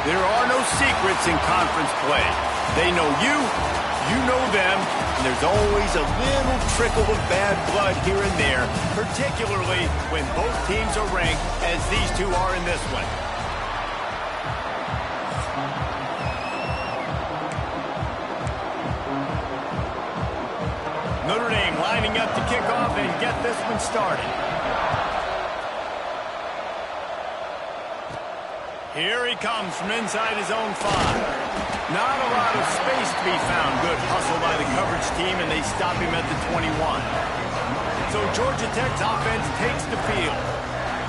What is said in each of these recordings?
There are no secrets in conference play. They know you, you know them, and there's always a little trickle of bad blood here and there, particularly when both teams are ranked as these two are in this one. Notre Dame lining up to kick off and get this one started. Here he comes from inside his own 5. Not a lot of space to be found. Good hustle by the coverage team, and they stop him at the 21. So Georgia Tech's offense takes the field.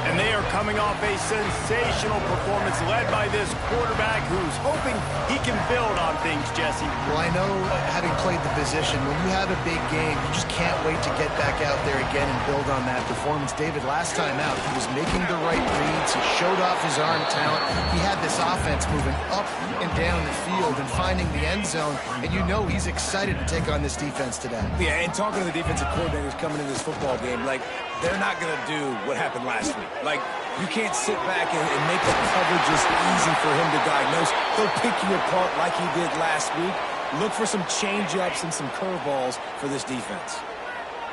And they are coming off a sensational performance led by this quarterback who's hoping he can build on things, Jesse. Well, I know, having played the position, when you have a big game, you just can't wait to get back out there again and build on that performance. David, last time out, he was making the right reads. He showed off his arm talent. He had this offense moving up and down the field and finding the end zone. And you know he's excited to take on this defense today. Yeah, and talking to the defensive coordinators coming into this football game, like, they're not going to do what happened last week. Like, you can't sit back and make the coverages easy for him to diagnose. He'll pick you apart like he did last week. Look for some change-ups and some curveballs for this defense.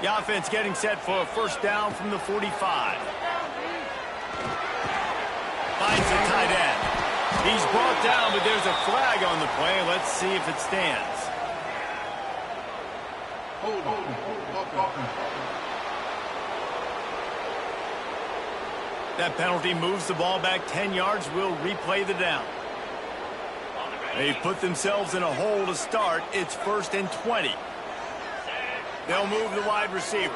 The offense getting set for a first down from the 45. Finds the tight end. He's brought down, but there's a flag on the play. Let's see if it stands. That penalty moves the ball back 10 yards. We'll replay the down. They've put themselves in a hole to start. It's 1st and 20. They'll move the wide receiver.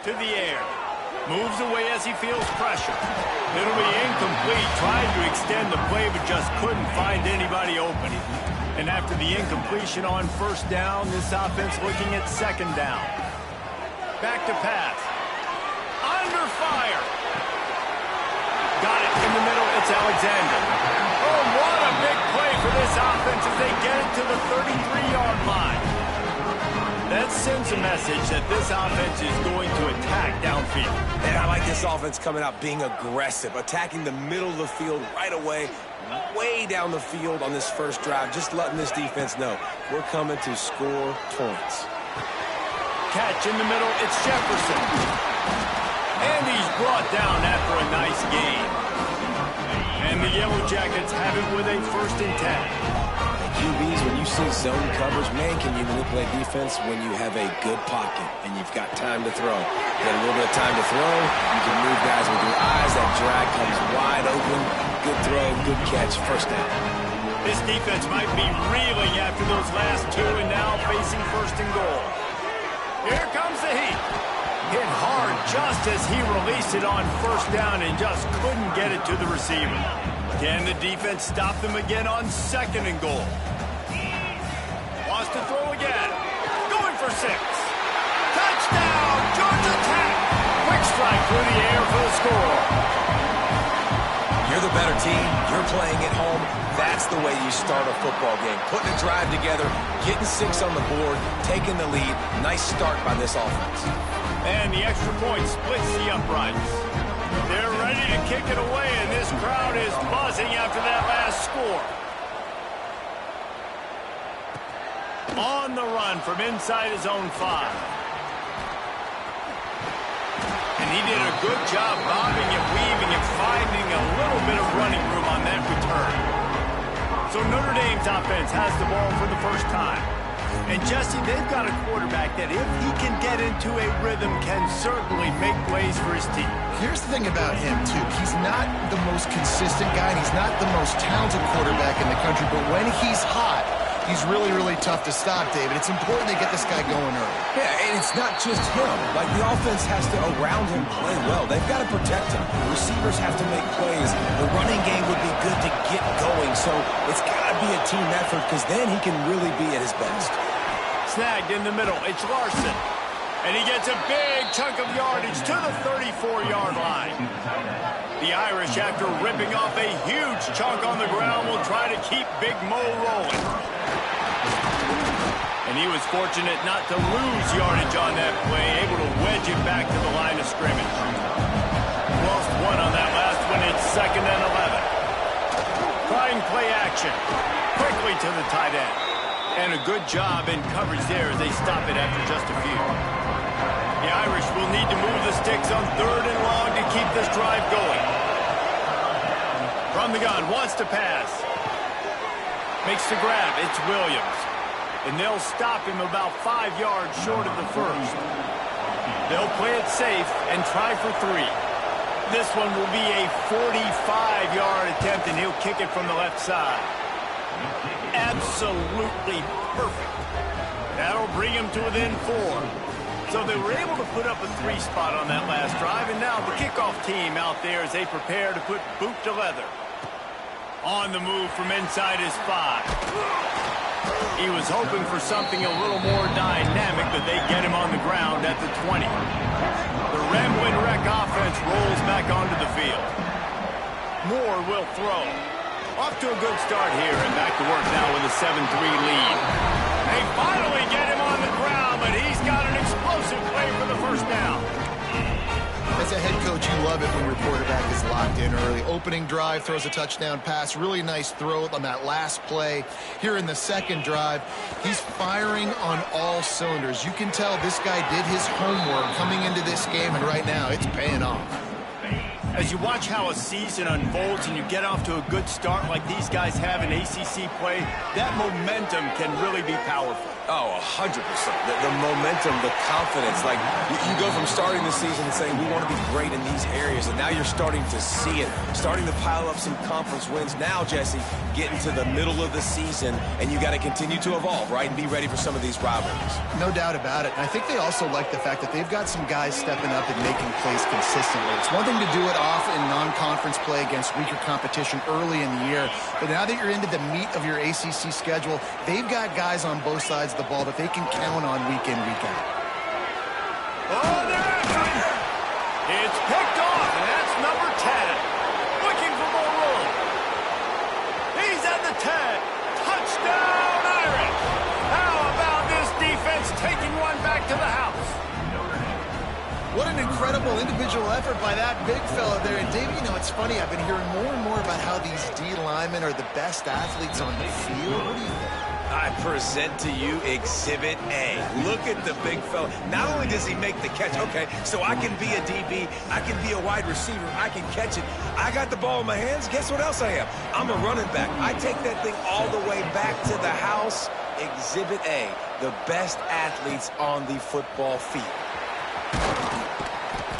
To the air. Moves away as he feels pressure. It'll be incomplete. Trying to extend the play, but just couldn't find anybody open. And after the incompletion on first down, this offense looking at second down. Back to pass. Under fire. Got it in the middle. It's Alexander. Oh, what a big play for this offense as they get it to the 33-yard line. That sends a message that this offense is going to attack downfield. And I like this offense coming out being aggressive, attacking the middle of the field right away, way down the field on this first drive, just letting this defense know we're coming to score points. Catch in the middle, it's Jefferson. And he's brought down after a nice game. And the Yellow Jackets have it with a 1st and 10. QBs, when you see zone coverage, man, can you manipulate defense when you have a good pocket and you've got time to throw. You got a little bit of time to throw, you can move guys with your eyes, that drag comes wide open, good throw, good catch, first down. This defense might be reeling after those last two and now facing 1st and goal. Here comes the heat. Hit hard just as he released it on first down and just couldn't get it to the receiver. Can the defense stop them again on 2nd and goal? Wants to throw again. Going for 6. Touchdown, Georgia Tech. Quick strike through the air for the score. You're the better team. You're playing at home. That's the way you start a football game. Putting a drive together, getting 6 on the board, taking the lead. Nice start by this offense. And the extra point splits the uprights. They're ready to kick it away, and this crowd is buzzing after that last score. On the run from inside his own 5. And he did a good job bobbing and weaving and finding a little bit of running room on that return. So Notre Dame's offense has the ball for the first time. And Jesse, they've got a quarterback that if he can get into a rhythm can certainly make plays for his team. Here's the thing about him, too. He's not the most consistent guy, and he's not the most talented quarterback in the country, but when he's hot, he's really, really tough to stop, David. It's important they get this guy going early. Yeah, and it's not just him. Like, the offense has to, around him, play well. They've got to protect him. The receivers have to make plays. The running game would be good to get going, so it's got to be a team effort because then he can really be at his best. Snagged in the middle. It's Larson. And he gets a big chunk of yardage to the 34-yard line. The Irish, after ripping off a huge chunk on the ground, will try to keep Big Mo rolling. And he was fortunate not to lose yardage on that play, able to wedge it back to the line of scrimmage. Lost 1 protection. Quickly to the tight end. And a good job in coverage there as they stop it after just a few. The Irish will need to move the sticks on 3rd and long to keep this drive going. From the gun, wants to pass. Makes the grab. It's Williams. And they'll stop him about 5 yards short of the first. They'll play it safe and try for 3. This one will be a 45-yard attempt, and he'll kick it from the left side. Absolutely perfect. That'll bring him to within 4. So they were able to put up a 3 spot on that last drive, and now the kickoff team out there as they prepare to put boot to leather. On the move from inside his 5. He was hoping for something a little more dynamic, but they get him on the ground at the 20. The Ramblin' Wreck offense rolls back onto the field. Moore will throw. Off to a good start here, and back to work now with a 7-3 lead. They finally get him on the ground, but he's got an explosive play for the first down. As a head coach, you love it when your quarterback is locked in early. Opening drive, throws a touchdown pass. Really nice throw on that last play. Here in the second drive, he's firing on all cylinders. You can tell this guy did his homework coming into this game, and right now it's paying off. As you watch how a season unfolds and you get off to a good start like these guys have in ACC play, that momentum can really be powerful. Oh, 100%. The momentum, the confidence. Like, you go from starting the season and saying, we want to be great in these areas, and now you're starting to see it, starting to pile up some conference wins. Now, Jesse, getting to the middle of the season, and you got to continue to evolve, right, and be ready for some of these rivalries. No doubt about it. And I think they also like the fact that they've got some guys stepping up and making plays consistently. It's one thing to do it off in non-conference play against weaker competition early in the year, but now that you're into the meat of your ACC schedule, they've got guys on both sides of the ball that they can count on week in, week out. Oh, they're after him. It's picked off, and that's number 10. Looking for more room. He's at the 10. Touchdown, Irish. How about this defense taking one back to the house? What an incredible individual effort by that big fella there. And Dave, you know, it's funny, I've been hearing more and more about how these D linemen are the best athletes on the field. What do you think? I present to you Exhibit A. Look at the big fella. Not only does he make the catch, okay, so I can be a DB, I can be a wide receiver, I can catch it. I got the ball in my hands. Guess what else I am? I'm a running back. I take that thing all the way back to the house. Exhibit A, the best athletes on the football field.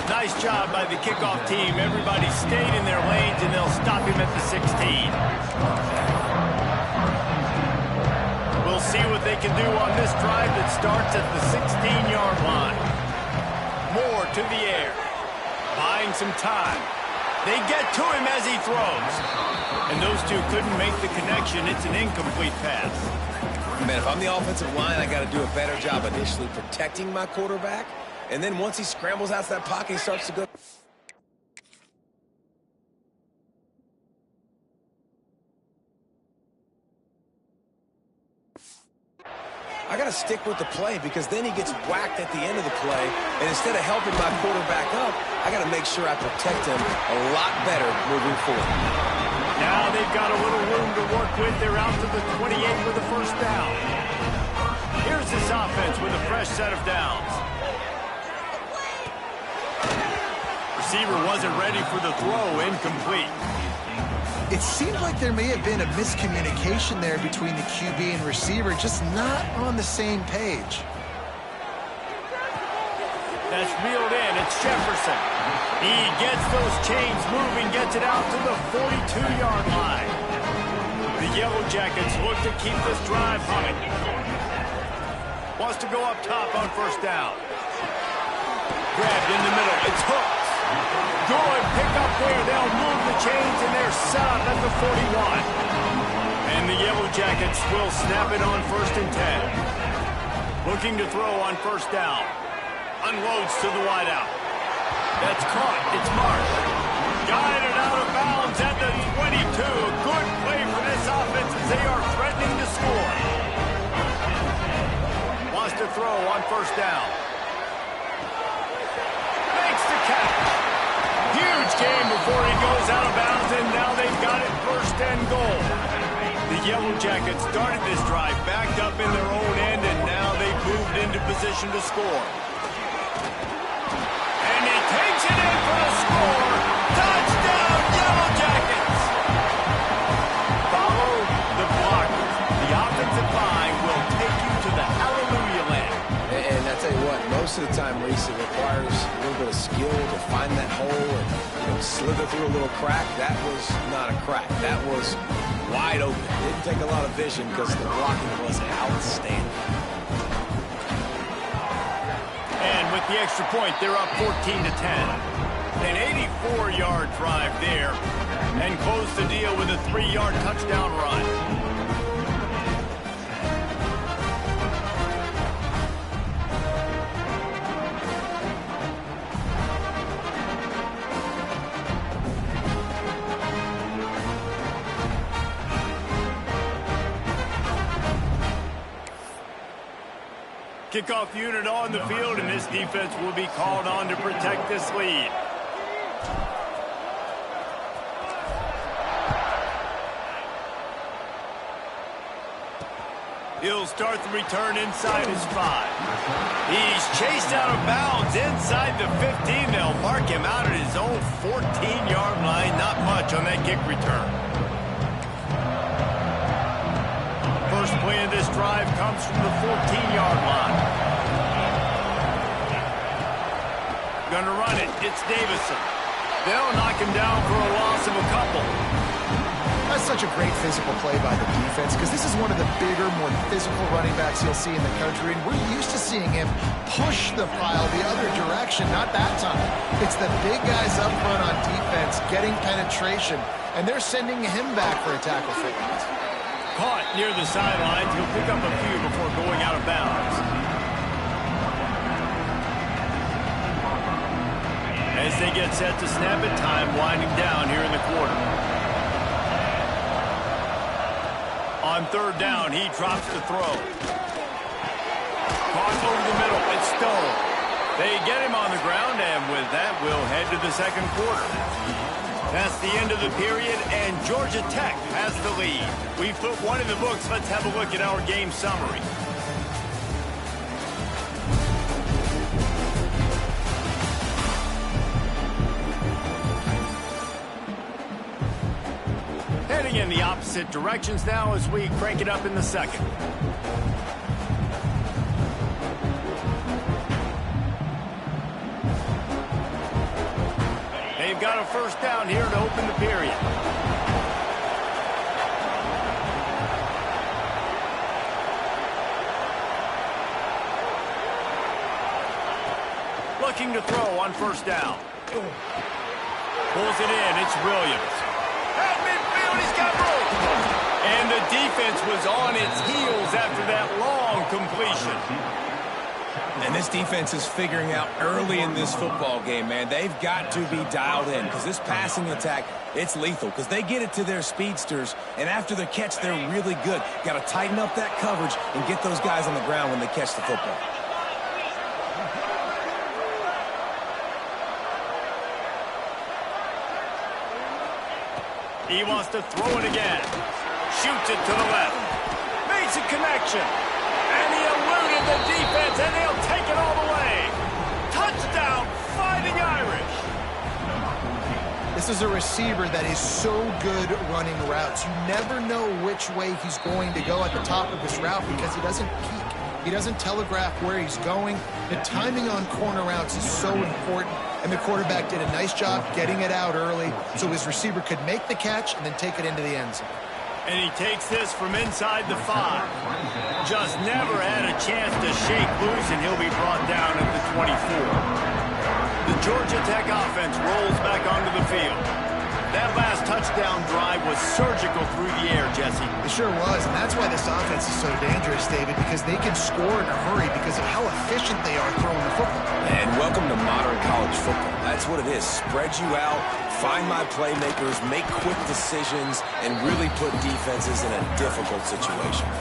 Nice job by the kickoff team. Everybody stayed in their lanes, and they'll stop him at the 16. We'll see what they can do on this drive that starts at the 16-yard line. Moore to the air. Buying some time. They get to him as he throws. And those two couldn't make the connection. It's an incomplete pass. Man, if I'm the offensive line, I got to do a better job initially protecting my quarterback. And then once he scrambles out of that pocket, he starts to go. I got to stick with the play because then he gets whacked at the end of the play. And instead of helping my quarterback up, I got to make sure I protect him a lot better moving forward. Now they've got a little room to work with. They're out to the 28 with the first down. Here's this offense with a fresh set of downs. Receiver wasn't ready for the throw, incomplete. It seemed like there may have been a miscommunication there between the QB and receiver, just not on the same page. That's reeled in. It's Jefferson. He gets those chains moving, gets it out to the 42-yard line. The Yellow Jackets look to keep this drive humming. Wants to go up top on first down. Grabbed in the middle. It's hooked. Good pick up there. They'll move the chains, and they're set up at the 41. And the Yellow Jackets will snap it on 1st and 10. Looking to throw on first down. Unloads to the wideout. That's caught. It's marked. Guided out of bounds at the 22. Good play for this offense as they are threatening to score. Wants to throw on first down. Makes the catch. Huge game before he goes out of bounds, and now they've got it 1st and goal. The Yellow Jackets started this drive backed up in their own end, and now they've moved into position to score. And he takes it in for the score. Touchdown, Yellow Jackets! Follow the blockers. The offensive line will take you to the hallelujah land. And I tell you what, most of the time, Reese, it requires a little bit of skill to find that hole and slither through a little crack. That was not a crack. That was wide open. Didn't take a lot of vision because the blocking was outstanding. And with the extra point, they're up 14-10. An 84-yard drive there, and close the deal with a 3-yard touchdown run. Kickoff unit on the field, and this defense will be called on to protect this lead. He'll start the return inside his 5. He's chased out of bounds inside the 15. They'll mark him out at his own 14-yard line. Not much on that kick return. First play of this drive comes from the 14-yard line. Gonna run it. It's Davison. They'll knock him down for a loss of a couple. That's such a great physical play by the defense because this is one of the bigger, more physical running backs you'll see in the country, and we're used to seeing him push the pile the other direction. Not that time. It's the big guys up front on defense getting penetration, and they're sending him back for a tackle failure. Caught near the sidelines. He'll pick up a few before going out of bounds. As they get set to snap it, time winding down here in the quarter. On third down, he drops the throw. Caught over the middle. It's Stone. They get him on the ground, and with that, we'll head to the second quarter. That's the end of the period, and Georgia Tech has the lead. We've put one in the books. Let's have a look at our game summary. Heading in the opposite directions now as we crank it up in the second. They've got a first down here to open the period. Looking to throw on first down. Pulls it in. It's Williams. At midfield, he's got room. And the defense was on its heels after that long completion. And this defense is figuring out early in this football game, man. They've got to be dialed in because this passing attack, it's lethal because they get it to their speedsters, and after the catch, they're really good. Got to tighten up that coverage and get those guys on the ground when they catch the football. He wants to throw it again. Shoots it to the left. Makes a connection. And he eluded the defense, and they'll take it all the way. Touchdown, Fighting Irish. This is a receiver that is so good running routes. You never know which way he's going to go at the top of his route because he doesn't peek. He doesn't telegraph where he's going. The timing on corner routes is so important, and the quarterback did a nice job getting it out early so his receiver could make the catch and then take it into the end zone. And he takes this from inside the 5. Just never had a chance to shake loose, and he'll be brought down at the 24. The Georgia Tech offense rolls back onto the field. That last touchdown drive was surgical through the air, Jesse. It sure was, and that's why this offense is so dangerous, David, because they can score in a hurry because of how efficient they are throwing the football. And welcome to modern college football. That's what it is. Spread you out, find my playmakers, make quick decisions, and really put defenses in a difficult situation.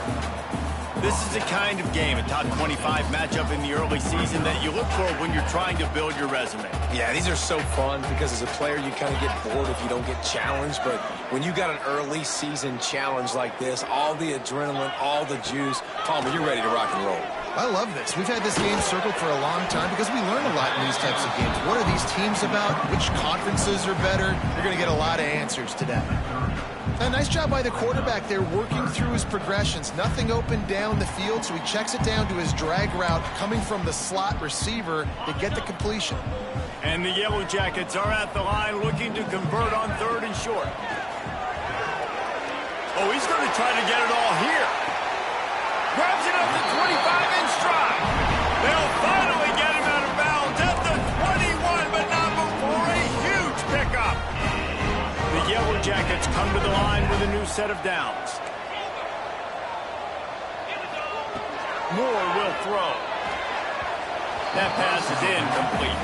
This is the kind of game, a top 25 matchup in the early season, that you look for when you're trying to build your resume. Yeah, these are so fun because as a player, you kind of get bored if you don't get challenged. But when you got an early season challenge like this, all the adrenaline, all the juice, Palmer, you're ready to rock and roll. I love this. We've had this game circled for a long time because we learn a lot in these types of games. What are these teams about? Which conferences are better? You're going to get a lot of answers today. A nice job by the quarterback there, working through his progressions. Nothing open down the field, so he checks it down to his drag route coming from the slot receiver to get the completion. And the Yellow Jackets are at the line looking to convert on 3rd and short. Oh, he's going to try to get it all here. Grabs it up to 25 in stride. They'll finally get him out of bounds at the 21, but not before a huge pickup. The Yellow Jackets come to the line with a new set of downs. Moore will throw. That pass is incomplete.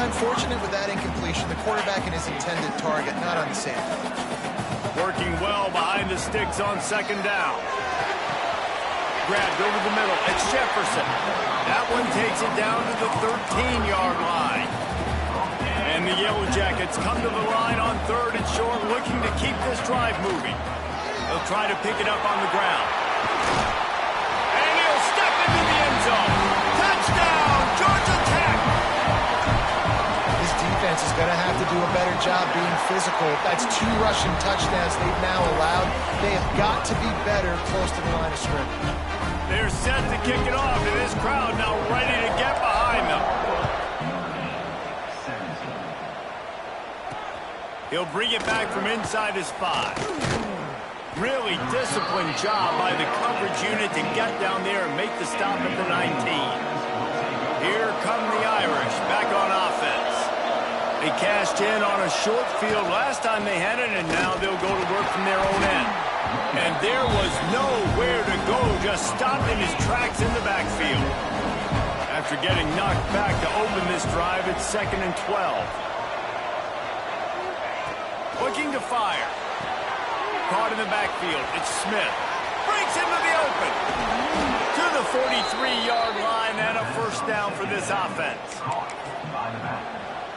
Unfortunate with that incompletion, the quarterback and his intended target not on the same. Working well behind the sticks on 2nd down. Grabbed over the middle. It's Jefferson. That one takes it down to the 13-yard line. And the Yellow Jackets come to the line on 3rd and short, looking to keep this drive moving. They'll try to pick it up on the ground. And he'll step into the end zone. Touchdown, Georgia Tech! This defense is going to have to do a better job being physical. That's 2 rushing touchdowns they've now allowed. They have got to be better close to the line of scrimmage. They're set to kick it off, and this crowd now ready to get behind them. He'll bring it back from inside his 5. Really disciplined job by the coverage unit to get down there and make the stop at the 19. Here come the Irish back on offense. They cashed in on a short field last time they had it, and now they'll go to work from their own end. And there was nowhere to go, just stopped in his tracks in the backfield. After getting knocked back to open this drive, it's 2nd and 12. Looking to fire. Caught in the backfield. It's Smith. Breaks into the open. To the 43-yard line and a 1st down for this offense.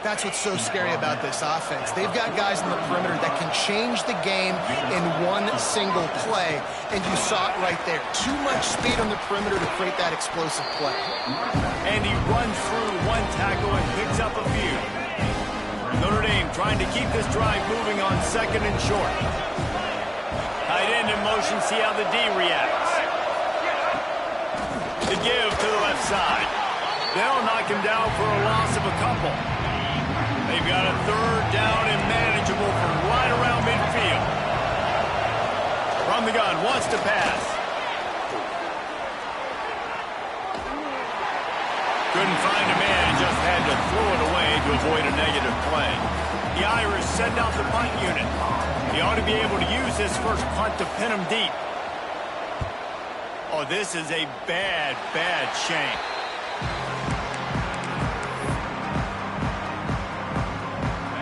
That's what's so scary about this offense. They've got guys in the perimeter that can change the game in one single play, and you saw it right there. Too much speed on the perimeter to create that explosive play. And he runs through 1 tackle and picks up a few. Notre Dame trying to keep this drive moving on 2nd and short. Tight end in motion, see how the D reacts. The give to the left side. They'll knock him down for a loss of a couple. They've got a 3rd down and manageable from right around midfield. From the gun, wants to pass. Couldn't find a man, just had to throw it away to avoid a negative play. The Irish send out the punt unit. He ought to be able to use this first punt to pin him deep. Oh, this is a bad, bad shank.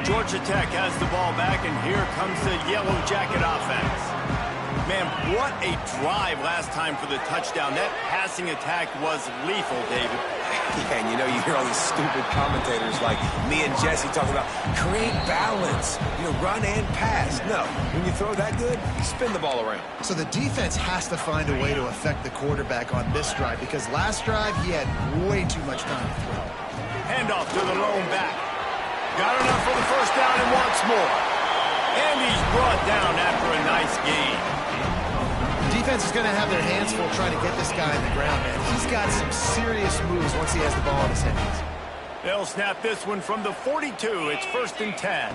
Georgia Tech has the ball back, and here comes the Yellow Jacket offense. Man, what a drive last time for the touchdown. That passing attack was lethal, David. Yeah, and you know, you hear all these stupid commentators like me and Jesse talking about create balance, run and pass. No, when you throw that good, spin the ball around. So the defense has to find a way to affect the quarterback on this drive, because last drive he had way too much time to throw. Handoff to the lone back. Got enough for the 1st down and wants more. And he's brought down after a nice gain. Defense is going to have their hands full trying to get this guy on the ground, man. He's got some serious moves once he has the ball in his hands. They'll snap this one from the 42. It's 1st and 10.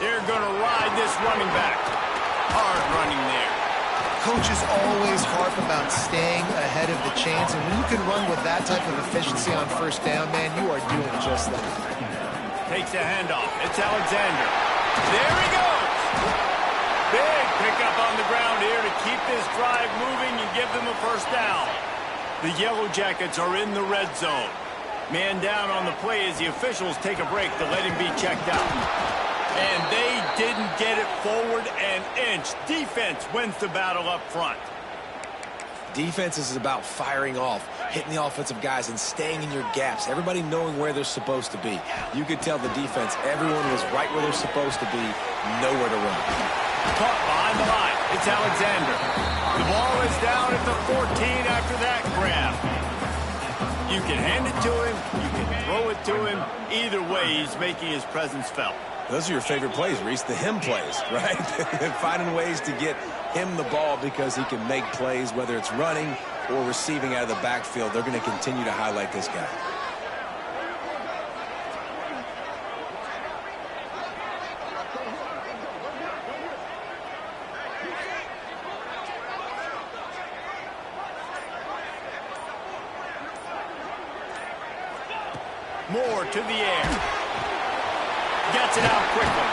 They're going to ride this running back. Hard running there. Coaches always harp about staying ahead of the chains, and when you can run with that type of efficiency on 1st down, man, you are doing just that. Takes a handoff. It's Alexander. There he goes. Big pickup on the ground here to keep this drive moving and give them a 1st down. The Yellow Jackets are in the red zone. Man down on the play as the officials take a break to let him be checked out. And they didn't get it forward an inch. Defense wins the battle up front. Defense is about firing off, hitting the offensive guys, and staying in your gaps. Everybody knowing where they're supposed to be. You could tell the defense, everyone was right where they're supposed to be, nowhere to run. Caught behind the line. It's Alexander. The ball is down at the 14 after that grab. You can hand it to him. You can throw it to him. Either way, he's making his presence felt. Those are your favorite plays, Reese, the him plays, right? Finding ways to get him the ball because he can make plays, whether it's running or receiving out of the backfield. They're going to continue to highlight this guy. Moore to the air. Gets it out quickly.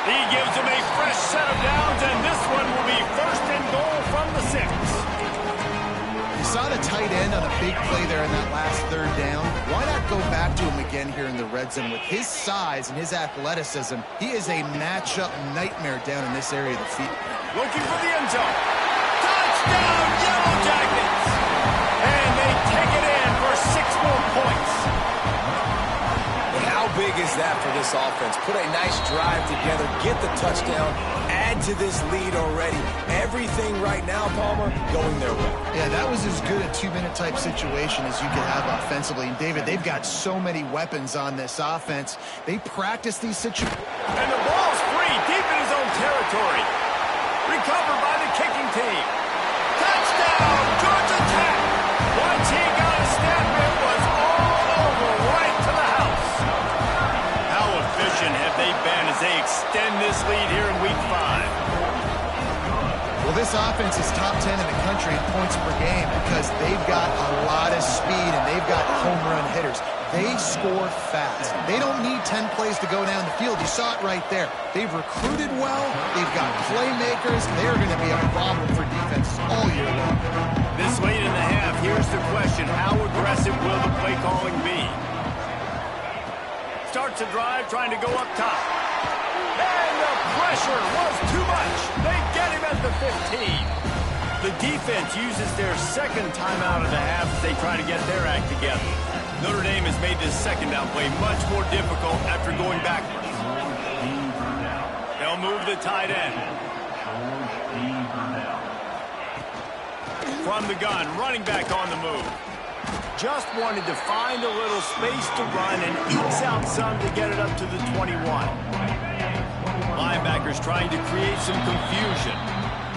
He gives him a fresh set of downs, and this one will be first and goal from the 6. You saw the tight end on a big play there in that last third down. Why not go back to him again here in the red zone? With his size and his athleticism, he is a matchup nightmare down in this area of the field. Looking for the end zone. Touchdown, Yellow Jackets! And they take it in for 6 more points. How big is that for this offense? Put a nice drive together, get the touchdown, add to this lead already. Everything right now, Palmer, going their way. Yeah, that was as good a 2-minute type situation as you could have offensively. And David, they've got so many weapons on this offense. They practice these situations. And the ball's free, deep in his own territory. Recovered by the kicking team. Touchdown, Georgia Tech. Once he got a step, it was all over right to the house. How efficient have they been as they extend this lead here in Week 5? Well, this offense is top 10 in the country in points per game because they've got a lot of speed and they've got home run hitters. They score fast. They don't need 10 plays to go down the field. You saw it right there. They've recruited well. They've got playmakers. They're going to be a problem for defense all year long. This late in the half, here's the question. How aggressive will the play calling be? Starts a drive trying to go up top. And the pressure was too much. They get him at the 15. The defense uses their second timeout of the half as they try to get their act together. Notre Dame has made this second down play much more difficult after going backwards. They'll move the tight end. From the gun, running back on the move. Just wanted to find a little space to run and ekes out some to get it up to the 21. Linebackers trying to create some confusion.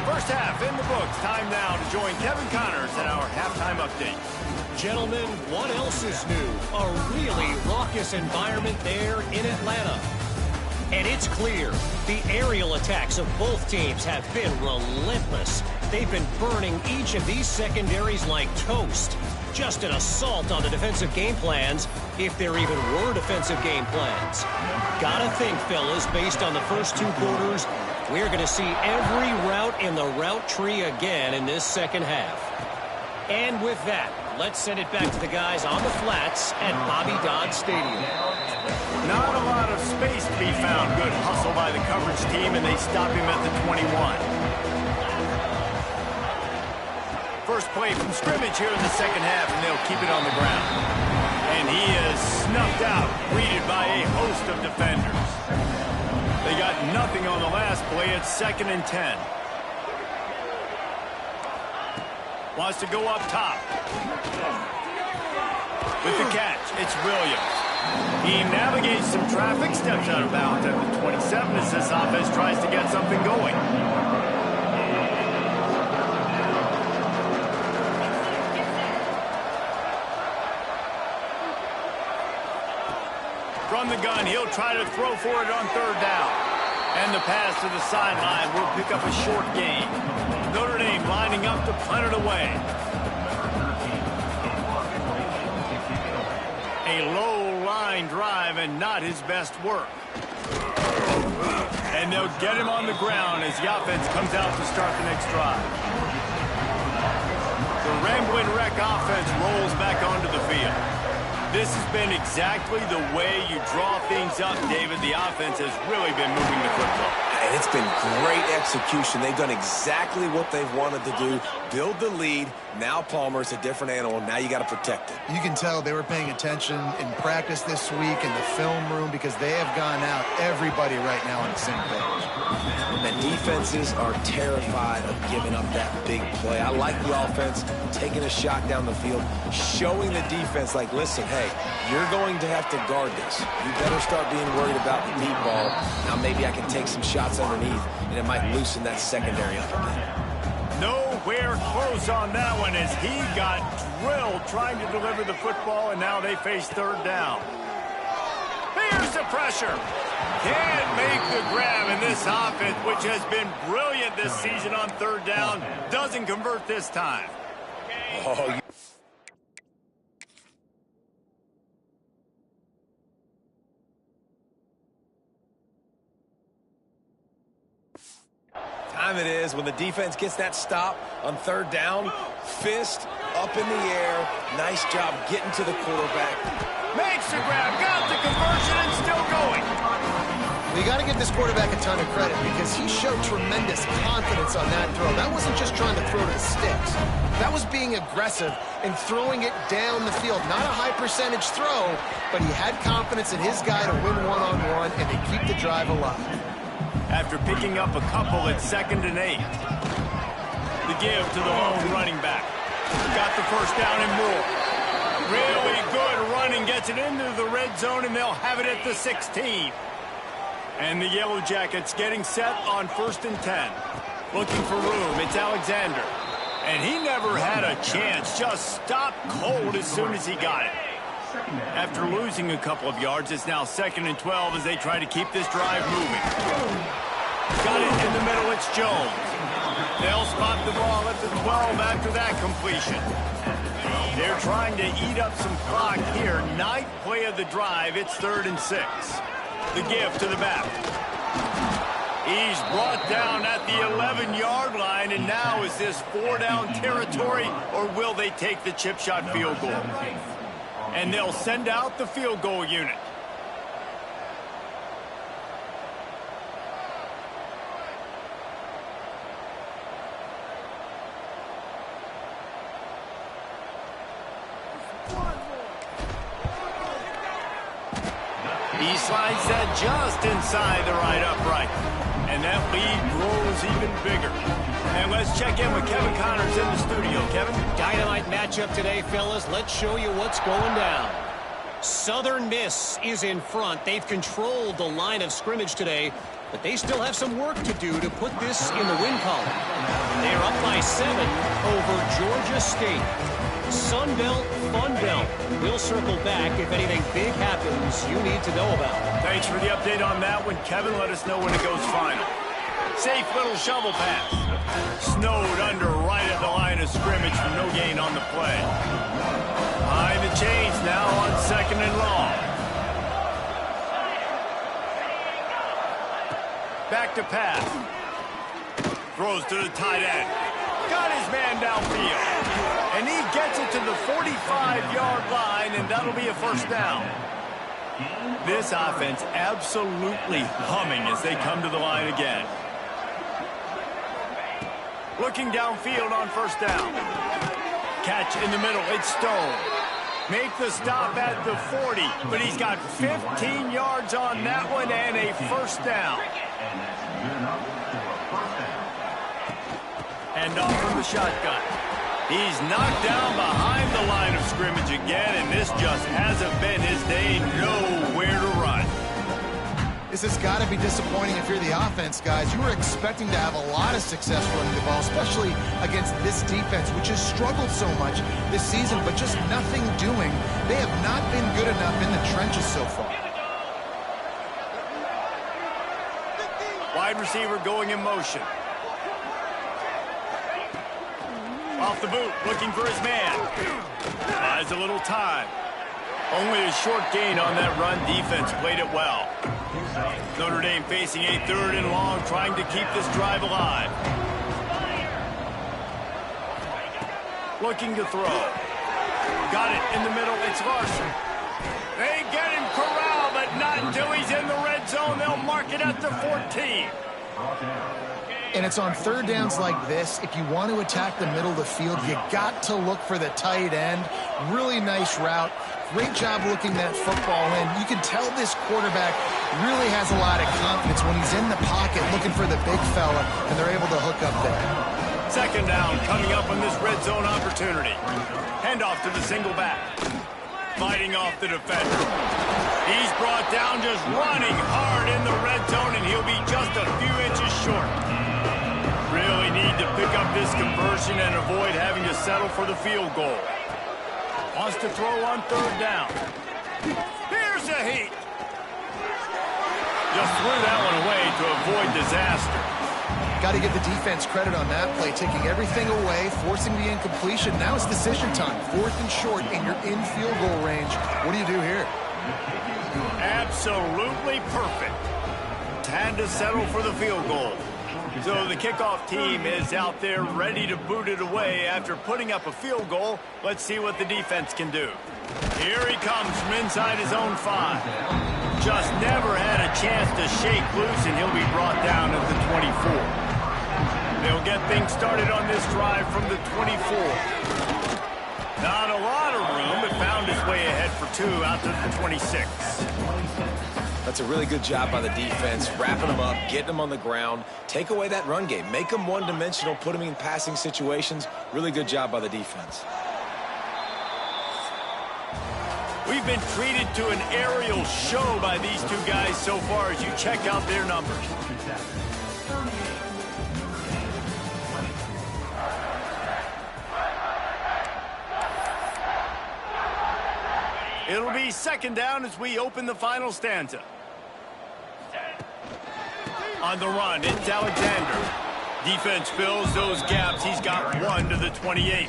First half in the books. Time now to join Kevin Connors in our halftime update. Gentlemen, what else is new? A really raucous environment there in Atlanta. And it's clear, the aerial attacks of both teams have been relentless. They've been burning each of these secondaries like toast. Just an assault on the defensive game plans, if there even were defensive game plans. Gotta think, fellas, based on the first 2 quarters, we're going to see every route in the route tree again in this second half. And with that, let's send it back to the guys on the flats at Bobby Dodd Stadium. Not a lot of space to be found. Good hustle by the coverage team, and they stop him at the 21. First play from scrimmage here in the second half, and they'll keep it on the ground. And he is snuffed out, greeted by a host of defenders. They got nothing on the last play. It's 2nd and 10. Wants to go up top. With the catch, it's Williams. He navigates some traffic, steps out of bounds at the 27 as this offense tries to get something going. From the gun, he'll try to throw for it on 3rd down. And the pass to the sideline will pick up a short gain. Notre Dame lining up to punt it away. A low line drive and not his best work. And they'll get him on the ground as the offense comes out to start the next drive. The Ramblin' Wreck offense rolls back onto the field. This has been exactly the way you draw things up, David. The offense has really been moving the football. And it's been great execution. They've done exactly what they've wanted to do. Build the lead. Now Palmer's a different animal. Now you got to protect it. You can tell they were paying attention in practice this week in the film room because they have gone out, everybody right now on the same page. The defenses are terrified of giving up that big play. I like the offense taking a shot down the field, showing the defense like, listen, hey, you're going to have to guard this. You better start being worried about the deep ball. Now maybe I can take some shots underneath, and it might loosen that secondary up a bit. Nowhere close on that one as he got drilled trying to deliver the football, and now they face third down. Here's the pressure. Can't make the grab, and this offense, which has been brilliant this season on third down, doesn't convert this time. Oh, time it is when the defense gets that stop on third down. Fist up in the air. Nice job getting to the quarterback. Makes the grab, got the conversion, and still going. Well, you got to give this quarterback a ton of credit because he showed tremendous confidence on that throw. That wasn't just trying to throw to the sticks. That was being aggressive and throwing it down the field. Not a high percentage throw, but he had confidence in his guy to win one-on-one and to keep the drive alive. After picking up a couple at 2nd and 8. The give to the lone running back. Got the first down and more. Really good running, gets it into the red zone, and they'll have it at the 16. And the Yellow Jackets getting set on 1st and 10. Looking for room, it's Alexander. And he never had a chance, just stopped cold as soon as he got it. After losing a couple of yards, it's now 2nd and 12 as they try to keep this drive moving. Got it in the middle, it's Jones. They'll spot the ball at the 12 after that completion. They're trying to eat up some clock here. 9th play of the drive, it's 3rd and 6. The give to the back. He's brought down at the 11-yard line, and now is this 4-down territory, or will they take the chip shot field goal? And they'll send out the field goal unit. He slides that just inside the right upright. And that lead grows even bigger. And let's check in with Kevin Connors in the studio. Kevin? Dynamite matchup today, fellas. Let's show you what's going down. Southern Miss is in front. They've controlled the line of scrimmage today, but they still have some work to do to put this in the win column. They are up by 7 over Georgia State. Sun Belt, Fun Belt. We'll circle back if anything big happens you need to know about. Thanks for the update on that one, Kevin. Let us know when it goes final. Safe little shovel pass. Snowed under right at the line of scrimmage for no gain on the play. Behind the chains now on 2nd and long. Back to pass. Throws to the tight end. Got his man downfield. And he gets it to the 45-yard line, and that'll be a 1st down. This offense absolutely humming as they come to the line again. Looking downfield on 1st down. Catch in the middle, it's Stone. Make the stop at the 40, but he's got 15 yards on that one and a 1st down. And off from the shotgun. He's knocked down behind the line of scrimmage again, and this just hasn't been his day. Nowhere to run. This has got to be disappointing if you're the offense, guys. You were expecting to have a lot of success running the ball, especially against this defense, which has struggled so much this season, but just nothing doing. They have not been good enough in the trenches so far. Wide receiver going in motion. Off the boot, looking for his man. Buys a little time. Only a short gain on that run. Defense played it well. Notre Dame facing a 3rd and long, trying to keep this drive alive. Looking to throw. Got it in the middle. It's Larson. They get him corralled, but not until he's in the red zone. They'll mark it at the 14. And it's on third downs like this. If you want to attack the middle of the field, you got to look for the tight end. Really nice route. Great job looking that football in. You can tell this quarterback really has a lot of confidence when he's in the pocket looking for the big fella, and they're able to hook up there. Second down coming up on this red zone opportunity. Handoff to the single back. Fighting off the defender. He's brought down just running hard in the red zone, and he'll be just a few inches short. Really need to pick up this conversion and avoid having to settle for the field goal. Wants to throw on third down. Here's a heat. Just threw that one away to avoid disaster. Got to give the defense credit on that play, taking everything away, forcing the incompletion. Now it's decision time. Fourth and short, and you're in field goal range. What do you do here? Absolutely perfect. Had to settle for the field goal. So the kickoff team is out there ready to boot it away after putting up a field goal. Let's see what the defense can do. Here he comes from inside his own 5. Just never had a chance to shake loose, and he'll be brought down at the 24. They'll get things started on this drive from the 24. Not a lot of room, but found his way ahead for 2 out to the 26. That's a really good job by the defense, wrapping them up, getting them on the ground. Take away that run game. Make them one-dimensional, put them in passing situations. Really good job by the defense. We've been treated to an aerial show by these two guys so far as you check out their numbers. It'll be second down as we open the final stanza. On the run, it's Alexander. Defense fills those gaps. He's got 1 to the 28.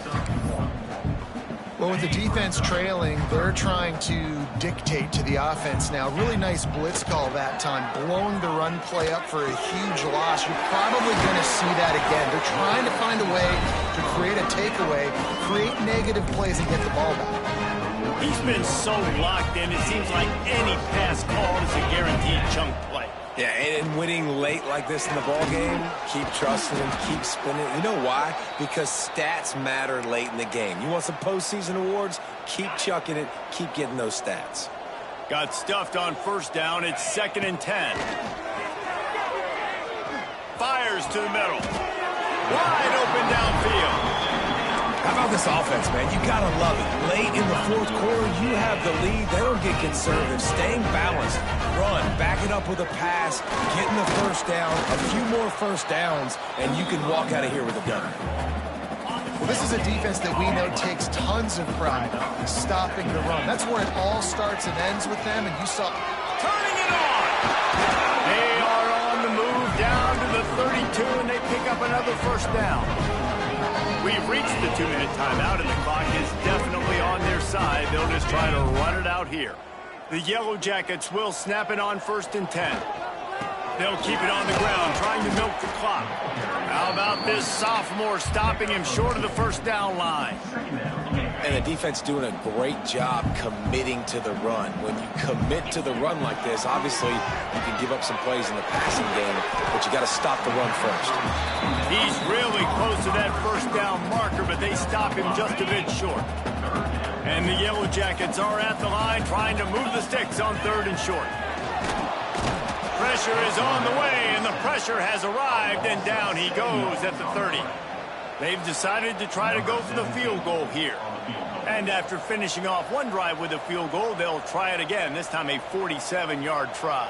Well, with the defense trailing, they're trying to dictate to the offense now. Really nice blitz call that time, blowing the run play up for a huge loss. You're probably going to see that again. They're trying to find a way to create a takeaway, create negative plays, and get the ball back. He's been so locked in, it seems like any pass called is a guaranteed chunk play. Yeah, and winning late like this in the ball game, keep trusting him, keep spinning. You know why? Because stats matter late in the game. You want some postseason awards? Keep chucking it, keep getting those stats. Got stuffed on first down. It's 2nd and 10. Fires to the middle. Wide open downfield. How about this offense, man? You got to love it. Late in the fourth quarter, you have the lead. They don't get conservative. Staying balanced. Run. Back it up with a pass. Getting the first down. A few more first downs, and you can walk out of here with a done. Well, this is a defense that we know takes tons of pride in stopping the run. That's where it all starts and ends with them, and you saw... Turning it on! They are on the move down to the 32, and they pick up another first down. We've reached the 2-minute timeout, and the clock is definitely on their side. They'll just try to run it out here. The Yellow Jackets will snap it on 1st and 10. They'll keep it on the ground, trying to milk the clock. How about this sophomore stopping him short of the first down line? And the defense doing a great job committing to the run. When you commit to the run like this, obviously you can give up some plays in the passing game, but you got to stop the run first. He's really close to that first down marker, but they stop him just a bit short. And the Yellow Jackets are at the line trying to move the sticks on 3rd and short. Pressure is on the way, and the pressure has arrived, and down he goes at the 30. They've decided to try to go for the field goal here. And after finishing off one drive with a field goal, they'll try it again, this time a 47-yard try.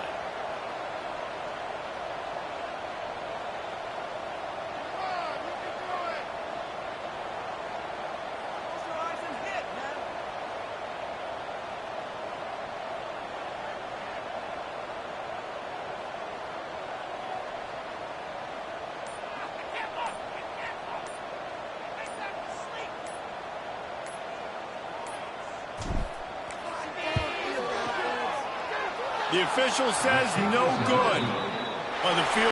The official says no good. On the field.